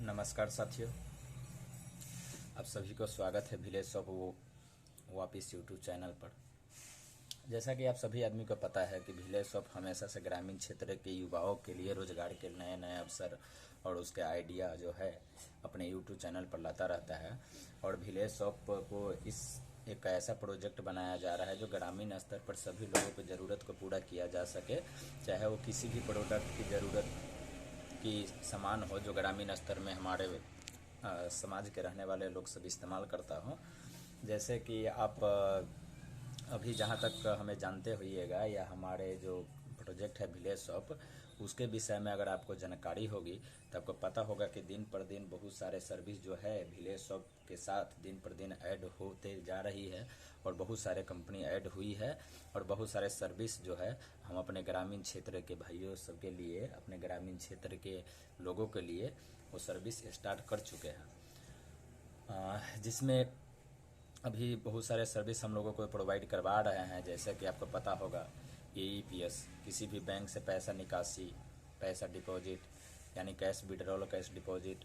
नमस्कार साथियों, आप सभी को स्वागत है विलेज शॉप वापिस यूट्यूब चैनल पर। जैसा कि आप सभी आदमी को पता है कि विलेज शॉप हमेशा से ग्रामीण क्षेत्र के युवाओं के लिए रोजगार के नए नए अवसर और उसके आइडिया जो है अपने यूट्यूब चैनल पर लाता रहता है। और विलेज शॉप को एक ऐसा प्रोजेक्ट बनाया जा रहा है जो ग्रामीण स्तर पर सभी लोगों की ज़रूरत को पूरा किया जा सके, चाहे वो किसी भी प्रोडक्ट की ज़रूरत की सामान हो जो ग्रामीण स्तर में हमारे समाज के रहने वाले लोग सब इस्तेमाल करता हो। जैसे कि आप अभी जहाँ तक हमें जानते होइएगा या हमारे जो प्रोजेक्ट है विलेज शॉप, उसके विषय में अगर आपको जानकारी होगी तो आपको पता होगा कि दिन पर दिन बहुत सारे सर्विस जो है विलेज शॉप के साथ दिन पर दिन ऐड होते जा रही है और बहुत सारे कंपनी ऐड हुई है और बहुत सारे सर्विस जो है हम अपने ग्रामीण क्षेत्र के भाइयों सबके लिए, अपने ग्रामीण क्षेत्र के लोगों के लिए वो सर्विस स्टार्ट कर चुके हैं, जिसमें अभी बहुत सारे सर्विस हम लोगों को प्रोवाइड करवा रहे हैं। जैसे कि आपको पता होगा AEPS, किसी भी बैंक से पैसा निकासी, पैसा डिपॉजिट यानी कैश विड्रॉल, कैश डिपॉजिट,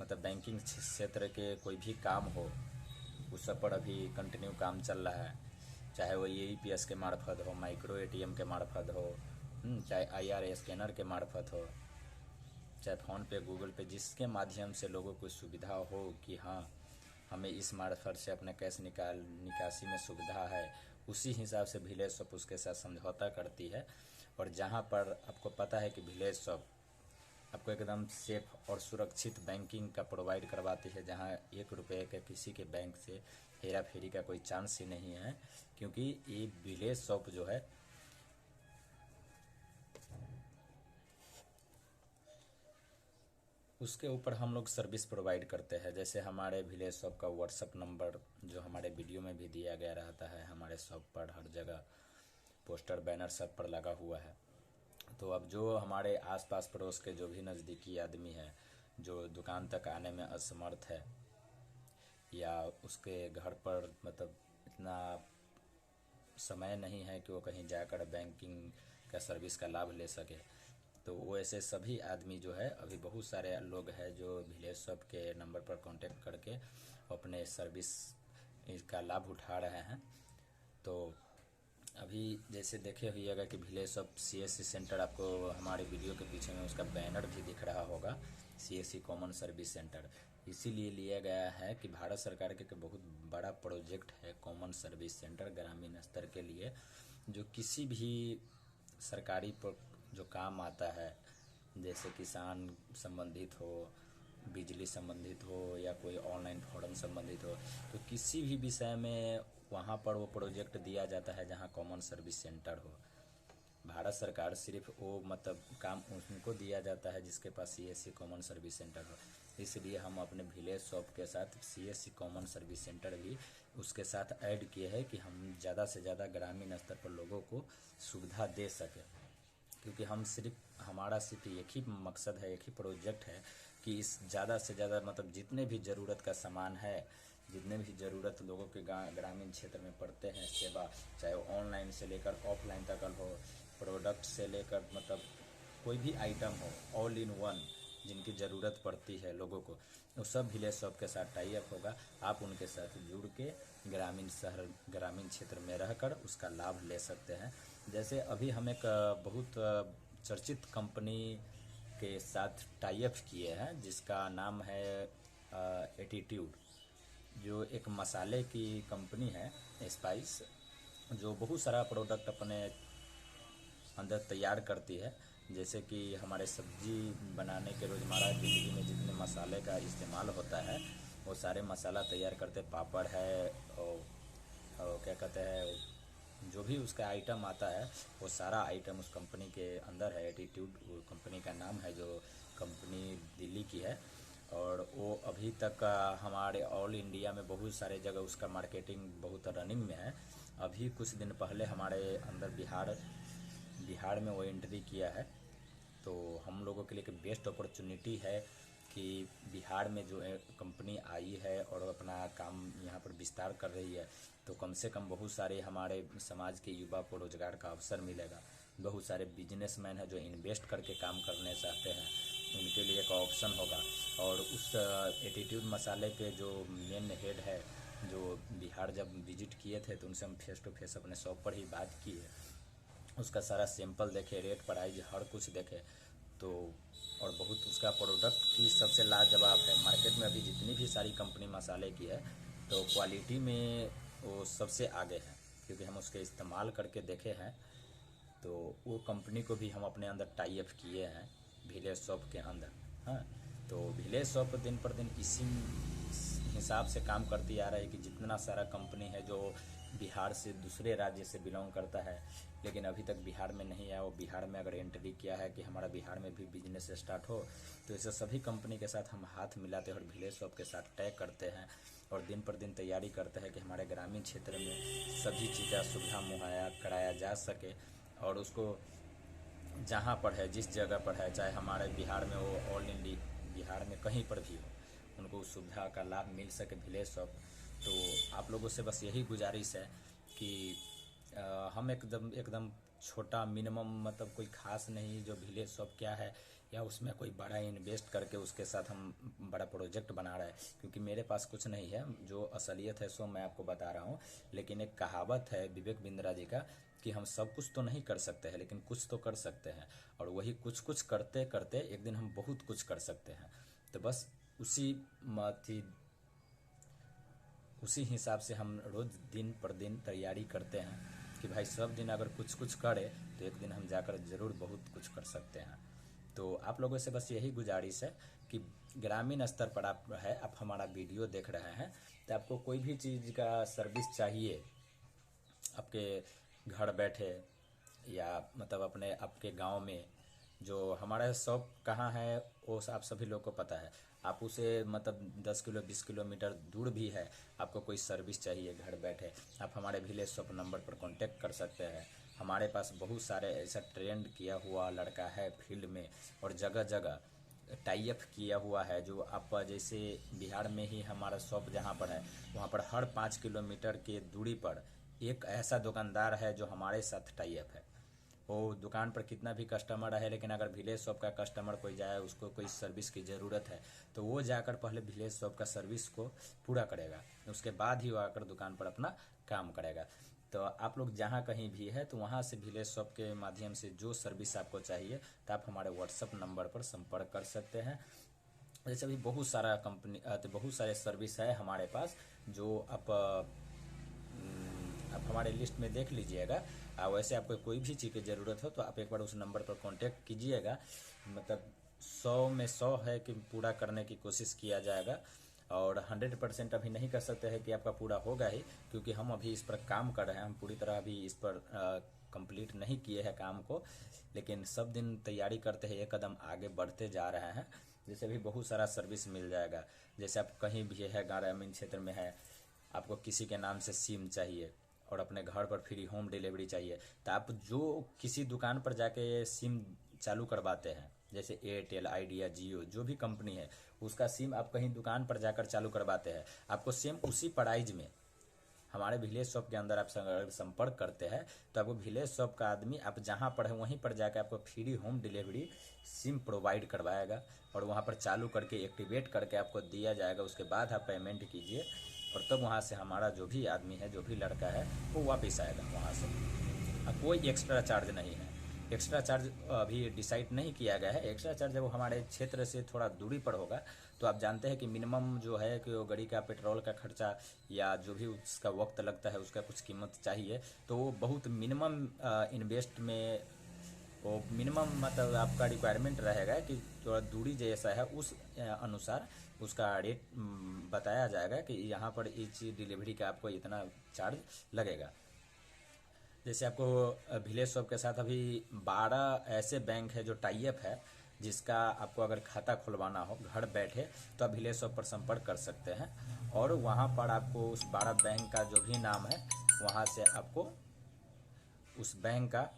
मतलब बैंकिंग क्षेत्र के कोई भी काम हो उस सब पर अभी कंटिन्यू काम चल रहा है। चाहे वो AEPS के मार्फत हो, माइक्रो ATM के मार्फत हो, चाहे IRA स्कैनर के मार्फत हो, चाहे फ़ोन पे, गूगल पे, जिसके माध्यम से लोगों को सुविधा हो कि हाँ हमें इस मार्फत से अपने कैश निकासी में सुविधा है, उसी हिसाब से विलेज शॉप उसके साथ समझौता करती है। और जहाँ पर आपको पता है कि विलेज शॉप आपको एकदम सेफ और सुरक्षित बैंकिंग का प्रोवाइड करवाती है, जहाँ 1 रुपये के किसी के बैंक से हेरा फेरी का कोई चांस ही नहीं है, क्योंकि ये विलेज शॉप जो है उसके ऊपर हम लोग सर्विस प्रोवाइड करते हैं। जैसे हमारे विलेज शॉप का व्हाट्सअप नंबर जो हमारे वीडियो में भी दिया गया रहता है, हमारे शॉप पर हर जगह पोस्टर बैनर सब पर लगा हुआ है। तो अब जो हमारे आसपास पड़ोस के जो भी नज़दीकी आदमी है जो दुकान तक आने में असमर्थ है या उसके घर पर मतलब इतना समय नहीं है कि वो कहीं जाकर बैंकिंग का सर्विस का लाभ ले सके, तो वो ऐसे सभी आदमी जो है अभी बहुत सारे लोग हैं जो विलेज शॉप के नंबर पर कांटेक्ट करके अपने सर्विस इसका लाभ उठा रहे हैं। तो अभी जैसे देखे होइएगा कि विलेज शॉप CSC सेंटर, आपको हमारे वीडियो के पीछे में उसका बैनर भी दिख रहा होगा, CSC कॉमन सर्विस सेंटर इसीलिए लिया गया है कि भारत सरकार के बहुत बड़ा प्रोजेक्ट है कॉमन सर्विस सेंटर ग्रामीण स्तर के लिए, जो किसी भी सरकारी जो काम आता है, जैसे किसान संबंधित हो, बिजली संबंधित हो या कोई ऑनलाइन फॉर्म संबंधित हो, तो किसी भी विषय में वहाँ पर वो प्रोजेक्ट दिया जाता है जहाँ कॉमन सर्विस सेंटर हो। भारत सरकार सिर्फ वो मतलब काम उनको दिया जाता है जिसके पास CSC कॉमन सर्विस सेंटर हो। इसलिए हम अपने विलेज शॉप के साथ CSC कॉमन सर्विस सेंटर भी उसके साथ ऐड किए हैं कि हम ज़्यादा से ज़्यादा ग्रामीण स्तर पर लोगों को सुविधा दे सकें, क्योंकि हमारा सिर्फ एक ही मकसद है, एक ही प्रोजेक्ट है कि इस ज़्यादा से ज़्यादा मतलब जितने भी ज़रूरत का सामान है, जितने भी ज़रूरत लोगों के ग्रामीण क्षेत्र में पड़ते हैं सेवा, चाहे वो ऑनलाइन से लेकर ऑफलाइन तक हो, प्रोडक्ट से लेकर मतलब कोई भी आइटम हो, ऑल इन वन जिनकी ज़रूरत पड़ती है लोगों को, वो सब विलेज शॉप के साथ टाई अप होगा। आप उनके साथ जुड़ के ग्रामीण क्षेत्र में रहकर उसका लाभ ले सकते हैं। जैसे अभी हम एक बहुत चर्चित कंपनी के साथ टाई अप किए हैं जिसका नाम है एटीट्यूड, जो एक मसाले की कंपनी है, स्पाइस, जो बहुत सारा प्रोडक्ट अपने अंदर तैयार करती है। जैसे कि हमारे सब्जी बनाने के रोज़मर्रा ज़िंदगी में जितने मसाले का इस्तेमाल होता है वो सारे मसाला तैयार करते, पापड़ है और क्या कहते हैं जो भी उसका आइटम आता है वो सारा आइटम उस कंपनी के अंदर है। एटीट्यूड वो कंपनी का नाम है, जो कंपनी दिल्ली की है और वो अभी तक हमारे ऑल इंडिया में बहुत सारे जगह उसका मार्केटिंग बहुत रनिंग में है। अभी कुछ दिन पहले हमारे अंदर बिहार में वो एंट्री किया है, तो हम लोगों के लिए एक बेस्ट अपॉर्चुनिटी है कि बिहार में जो कंपनी आई है और अपना काम यहाँ पर विस्तार कर रही है, तो कम से कम बहुत सारे हमारे समाज के युवा को रोज़गार का अवसर मिलेगा। बहुत सारे बिजनेसमैन हैं जो इन्वेस्ट करके काम करने चाहते हैं, उनके लिए एक ऑप्शन होगा। और उस एटीट्यूड मसाले के जो मेन हेड है, जो बिहार जब विजिट किए थे तो उनसे हम फेस टू फेस अपने शॉप पर ही बात किए, उसका सारा सैंपल देखे, रेट प्राइस हर कुछ देखे तो, और बहुत उसका प्रोडक्ट की सबसे लाजवाब है। मार्केट में अभी जितनी भी सारी कंपनी मसाले की है तो क्वालिटी में वो सबसे आगे है, क्योंकि हम उसके इस्तेमाल करके देखे हैं। तो वो कंपनी को भी हम अपने अंदर टाई अप किए हैं विलेज शॉप के अंदर। हाँ, तो विलेज शॉप दिन पर दिन इसी हिसाब से काम करती आ रहा है कि जितना सारा कंपनी है जो बिहार से दूसरे राज्य से बिलोंग करता है लेकिन अभी तक बिहार में नहीं आया, वो बिहार में अगर एंट्री किया है कि हमारा बिहार में भी बिजनेस स्टार्ट हो, तो इसे सभी कंपनी के साथ हम हाथ मिलाते हैं और विलेज शॉप के साथ तय करते हैं और दिन पर दिन तैयारी करते हैं कि हमारे ग्रामीण क्षेत्र में सभी चीज़ें सुविधा मुहैया कराया जा सके। और उसको जहाँ पर है, जिस जगह पर है, चाहे हमारे बिहार में हो, ऑल इंडिया बिहार में कहीं पर भी हो, उनको उस सुविधा का लाभ मिल सके विलेज शॉप। तो आप लोगों से बस यही गुजारिश है कि हम एकदम छोटा मिनिमम, मतलब कोई खास नहीं, जो विलेज शॉप क्या है या उसमें कोई बड़ा इन्वेस्ट करके उसके साथ हम बड़ा प्रोजेक्ट बना रहे हैं, क्योंकि मेरे पास कुछ नहीं है। जो असलियत है सो मैं आपको बता रहा हूँ। लेकिन एक कहावत है विवेक बिंद्रा जी का कि हम सब कुछ तो नहीं कर सकते हैं लेकिन कुछ तो कर सकते हैं, और वही कुछ कुछ करते करते एक दिन हम बहुत कुछ कर सकते हैं। तो बस उसी हिसाब से हम रोज़ दिन पर दिन तैयारी करते हैं कि भाई सब दिन अगर कुछ कुछ करें तो एक दिन हम जाकर ज़रूर बहुत कुछ कर सकते हैं। तो आप लोगों से बस यही गुजारिश है कि ग्रामीण स्तर पर आप हमारा वीडियो देख रहे हैं तो आपको कोई भी चीज़ का सर्विस चाहिए, आपके घर बैठे या मतलब अपने आपके गांव में, जो हमारा शॉप कहाँ है वो आप सभी लोग को पता है। आप उसे मतलब 10 किलो 20 किलोमीटर दूर भी है, आपको कोई सर्विस चाहिए घर बैठे, आप हमारे विलेज शॉप नंबर पर कांटेक्ट कर सकते हैं। हमारे पास बहुत सारे ऐसा ट्रेंड किया हुआ लड़का है फील्ड में, और जगह जगह टाई अप किया हुआ है। जो आप जैसे बिहार में ही हमारा शॉप जहाँ पर है वहाँ पर हर 5 किलोमीटर के दूरी पर एक ऐसा दुकानदार है जो हमारे साथ टाई अप है। वो दुकान पर कितना भी कस्टमर रहे, लेकिन अगर विलेज शॉप का कस्टमर कोई जाए, उसको कोई सर्विस की ज़रूरत है, तो वो जाकर पहले विलेज शॉप का सर्विस को पूरा करेगा, उसके बाद ही वो आकर दुकान पर अपना काम करेगा। तो आप लोग जहाँ कहीं भी है तो वहाँ से विलेज शॉप के माध्यम से जो सर्विस आपको चाहिए तो आप हमारे व्हाट्सअप नंबर पर संपर्क कर सकते हैं। जैसे अभी बहुत सारा तो बहुत सारे सर्विस है हमारे पास, जो आप हमारे लिस्ट में देख लीजिएगा। वैसे आपको कोई भी चीज़ की ज़रूरत हो तो आप एक बार उस नंबर पर कांटेक्ट कीजिएगा। मतलब 100 में 100 है कि पूरा करने की कोशिश किया जाएगा, और 100% अभी नहीं कर सकते हैं कि आपका पूरा होगा ही, क्योंकि हम अभी इस पर काम कर रहे हैं। हम पूरी तरह अभी इस पर कंप्लीट नहीं किए हैं काम को, लेकिन सब दिन तैयारी करते हैं, एक कदम आगे बढ़ते जा रहे हैं। जैसे अभी बहुत सारा सर्विस मिल जाएगा, जैसे आप कहीं भी है ग्रामीण क्षेत्र में है, आपको किसी के नाम से सिम चाहिए और अपने घर पर फ्री होम डिलीवरी चाहिए, तो आप जो किसी दुकान पर जाके सिम चालू करवाते हैं, जैसे एयरटेल, आइडिया, जियो, जो भी कंपनी है उसका सिम आप कहीं दुकान पर जाकर चालू करवाते हैं, आपको सेम उसी प्राइज में हमारे विलेज शॉप के अंदर आप अगर संपर्क करते हैं तो आपको विलेज शॉप का आदमी आप जहाँ पर है वहीं पर जाकर आपको free home delivery SIM provide करवाएगा, और वहाँ पर चालू करके एक्टिवेट करके आपको दिया जाएगा। उसके बाद आप पेमेंट कीजिए और तब वहाँ से हमारा जो भी आदमी है, जो भी लड़का है, वो वापस आएगा वहाँ से। कोई एक्स्ट्रा चार्ज नहीं है। एक्स्ट्रा चार्ज अभी डिसाइड नहीं किया गया है। एक्स्ट्रा चार्ज जब हमारे क्षेत्र से थोड़ा दूरी पर होगा तो आप जानते हैं कि मिनिमम जो है कि वो गाड़ी का पेट्रोल का खर्चा या जो भी उसका वक्त लगता है उसका कुछ कीमत चाहिए, तो वो बहुत मिनिमम इन्वेस्ट में, वो मिनिमम मतलब आपका रिक्वायरमेंट रहेगा कि थोड़ा दूरी जैसा है उस अनुसार उसका रेट बताया जाएगा कि यहाँ पर इस डिलीवरी का आपको इतना चार्ज लगेगा। जैसे आपको विलेज शॉप के साथ अभी 12 ऐसे बैंक है जो टाई अप है, जिसका आपको अगर खाता खुलवाना हो घर बैठे तो आप विलेज शॉप पर संपर्क कर सकते हैं, और वहाँ पर आपको उस 12 बैंक का जो भी नाम है वहाँ से आपको उस बैंक का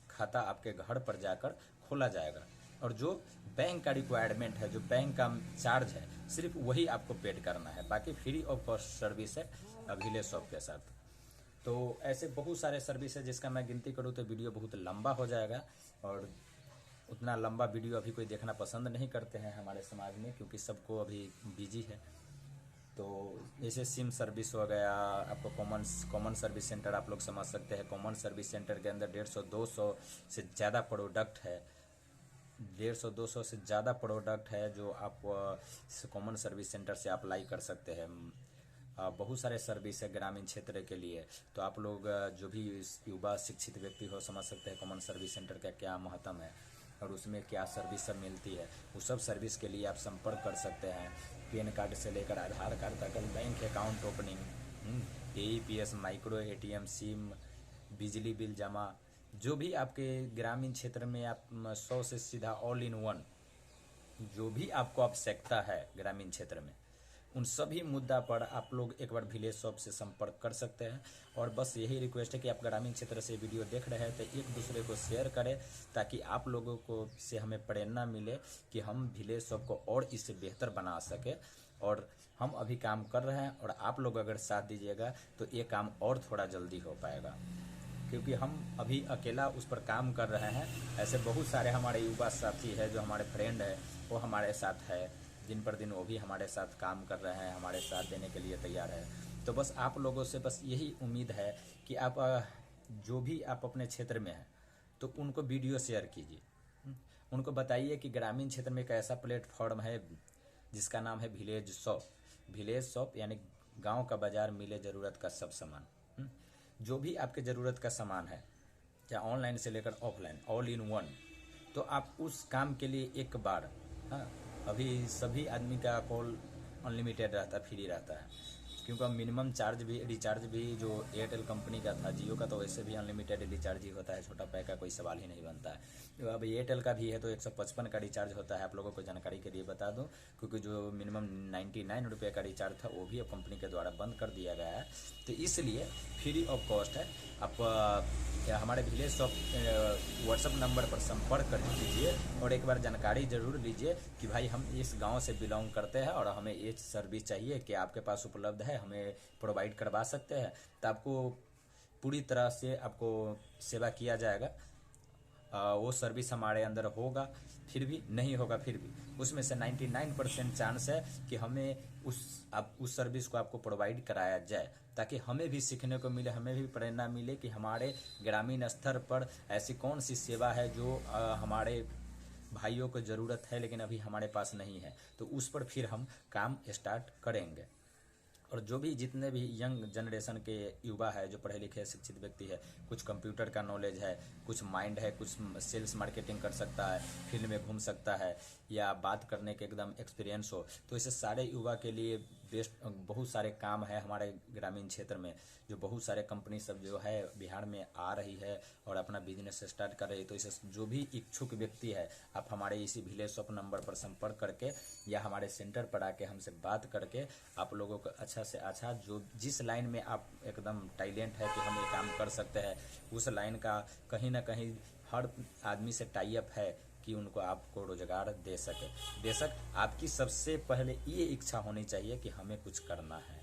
खाता आपके घर पर जाकर खोला जाएगा, और जो बैंक का रिक्वायरमेंट है, जो बैंक का चार्ज है, सिर्फ वही आपको पेड करना है, बाकी फ्री ऑफ कॉस्ट सर्विस है विलेज शॉप के साथ। तो ऐसे बहुत सारे सर्विस है जिसका मैं गिनती करूँ तो वीडियो बहुत लंबा हो जाएगा, और उतना लंबा वीडियो अभी कोई देखना पसंद नहीं करते हैं हमारे समाज में, क्योंकि सबको अभी बिजी है। तो जैसे सिम सर्विस हो गया, आपको कॉमन सर्विस सेंटर आप लोग समझ सकते हैं। कॉमन सर्विस सेंटर के अंदर 150-200 से ज़्यादा प्रोडक्ट है, 150-200 से ज़्यादा प्रोडक्ट है जो आप कॉमन सर्विस सेंटर से अप्लाई कर सकते हैं। बहुत सारे सर्विस है ग्रामीण क्षेत्र के लिए। तो आप लोग जो भी युवा शिक्षित व्यक्ति हो समझ सकते हैं कॉमन सर्विस सेंटर का क्या महत्व है और उसमें क्या सर्विस सब मिलती है। उस सब सर्विस के लिए आप संपर्क कर सकते हैं। पैन कार्ड से लेकर आधार कार्ड तक, bank account opening, AEPS, micro ATM, SIM, बिजली बिल जमा, जो भी आपके ग्रामीण क्षेत्र में आप 100 से सीधा ऑल इन वन जो भी आपको आवश्यकता है ग्रामीण क्षेत्र में, उन सभी मुद्दा पर आप लोग एक बार विलेज शॉप से संपर्क कर सकते हैं। और बस यही रिक्वेस्ट है कि आप ग्रामीण क्षेत्र से वीडियो देख रहे हैं तो एक दूसरे को शेयर करें, ताकि आप लोगों को से हमें प्रेरणा मिले कि हम विलेज शॉप को और इससे बेहतर बना सके। और हम अभी काम कर रहे हैं और आप लोग अगर साथ दीजिएगा तो ये काम और थोड़ा जल्दी हो पाएगा, क्योंकि हम अभी अकेला उस पर काम कर रहे हैं। ऐसे बहुत सारे हमारे युवा साथी है जो हमारे फ्रेंड है, वो हमारे साथ है, दिन पर दिन वो भी हमारे साथ काम कर रहे हैं, हमारे साथ देने के लिए तैयार है। तो बस आप लोगों से बस यही उम्मीद है कि आप जो भी आप अपने क्षेत्र में हैं तो उनको वीडियो शेयर कीजिए। उनको बताइए कि ग्रामीण क्षेत्र में एक ऐसा प्लेटफॉर्म है जिसका नाम है विलेज शॉप। विलेज शॉप यानी गांव का बाजार, मिले ज़रूरत का सब सामान। जो भी आपके ज़रूरत का सामान है, चाहे ऑनलाइन से लेकर ऑफलाइन, ऑल इन वन। तो आप उस काम के लिए एक बार, हाँ, अभी सभी आदमी का कॉल अनलिमिटेड रहता है, फ्री रहता है, क्योंकि मिनिमम चार्ज भी, रिचार्ज भी जो एयरटेल कंपनी का था, जियो का तो वैसे भी अनलिमिटेड रिचार्ज ही होता है, छोटा पैक का कोई सवाल ही नहीं बनता है। तो अब एयरटेल का भी है तो 155 का रिचार्ज होता है। आप लोगों को जानकारी के लिए बता दूं, क्योंकि जो मिनिमम 99 रुपये का रिचार्ज था वो भी अब कंपनी के द्वारा बंद कर दिया गया है। तो इसलिए फ्री ऑफ कॉस्ट है। आप हमारे विलेज शॉप व्हाट्सअप नंबर पर संपर्क कर लीजिए और एक बार जानकारी ज़रूर लीजिए कि भाई हम इस गांव से बिलोंग करते हैं और हमें ये सर्विस चाहिए कि आपके पास उपलब्ध है, हमें प्रोवाइड करवा सकते हैं। तो आपको पूरी तरह से आपको सेवा किया जाएगा। वो सर्विस हमारे अंदर होगा, फिर भी नहीं होगा, फिर भी उसमें से 99% चांस है कि हमें उस सर्विस को आपको प्रोवाइड कराया जाए, ताकि हमें भी सीखने को मिले, हमें भी प्रेरणा मिले कि हमारे ग्रामीण स्तर पर ऐसी कौन सी सेवा है जो हमारे भाइयों को ज़रूरत है लेकिन अभी हमारे पास नहीं है। तो उस पर फिर हम काम स्टार्ट करेंगे। और जो भी जितने भी यंग जनरेशन के युवा है, जो पढ़े लिखे शिक्षित व्यक्ति है, कुछ कंप्यूटर का नॉलेज है, कुछ माइंड है, कुछ सेल्स मार्केटिंग कर सकता है, फील्ड में घूम सकता है, या बात करने के एकदम एक्सपीरियंस हो, तो ऐसे सारे युवा के लिए बेस्ट बहुत सारे काम है हमारे ग्रामीण क्षेत्र में। जो बहुत सारे कंपनी सब जो है बिहार में आ रही है और अपना बिजनेस स्टार्ट कर रही है। तो इसे जो भी इच्छुक व्यक्ति है, आप हमारे इसी विलेज शॉप नंबर पर संपर्क करके या हमारे सेंटर पर आके हमसे बात करके आप लोगों को अच्छा से अच्छा, जो जिस लाइन में आप एकदम टैलेंट है कि हम ये काम कर सकते हैं, उस लाइन का कहीं ना कहीं हर आदमी से टाई अप है कि उनको आपको रोजगार दे सके। बेशक आपकी सबसे पहले ये इच्छा होनी चाहिए कि हमें कुछ करना है,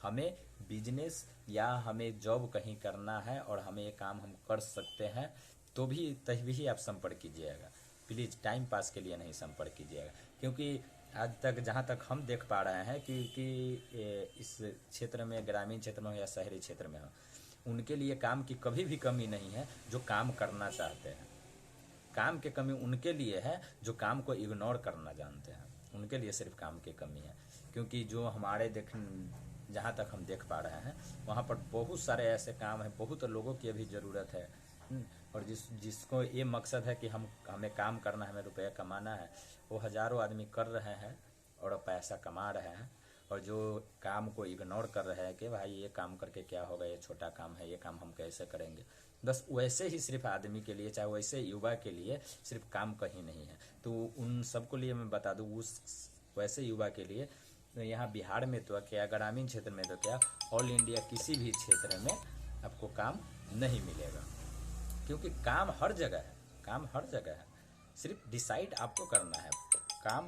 हमें बिजनेस या हमें जॉब कहीं करना है और हमें ये काम हम कर सकते हैं, तो भी तभी आप संपर्क कीजिएगा। प्लीज़ टाइम पास के लिए नहीं संपर्क कीजिएगा, क्योंकि आज तक जहाँ तक हम देख पा रहे हैं कि इस क्षेत्र में, ग्रामीण क्षेत्र में हो या शहरी क्षेत्र में हो, उनके लिए काम की कभी भी कमी नहीं है जो काम करना चाहते हैं। काम की कमी उनके लिए है जो काम को इग्नोर करना जानते हैं, उनके लिए सिर्फ काम की कमी है। क्योंकि जो हमारे जहाँ तक हम देख पा रहे हैं वहाँ पर बहुत सारे ऐसे काम हैं, बहुत लोगों की अभी ज़रूरत है। और जिसको ये मकसद है कि हमें काम करना है, हमें रुपया कमाना है, वो हज़ारों आदमी कर रहे हैं और पैसा कमा रहे हैं। और जो काम को इग्नोर कर रहे हैं कि भाई ये काम करके क्या होगा, ये छोटा काम है, ये काम हम कैसे करेंगे, बस वैसे ही सिर्फ आदमी के लिए, चाहे वैसे युवा के लिए सिर्फ काम कहीं नहीं है। तो उन सबको लिए मैं बता दूँ, उस वैसे युवा के लिए तो यहाँ बिहार में तो क्या, ग्रामीण क्षेत्र में तो क्या, ऑल इंडिया किसी भी क्षेत्र में आपको काम नहीं मिलेगा। क्योंकि काम हर जगह है, काम हर जगह है, सिर्फ डिसाइड आपको करना है। काम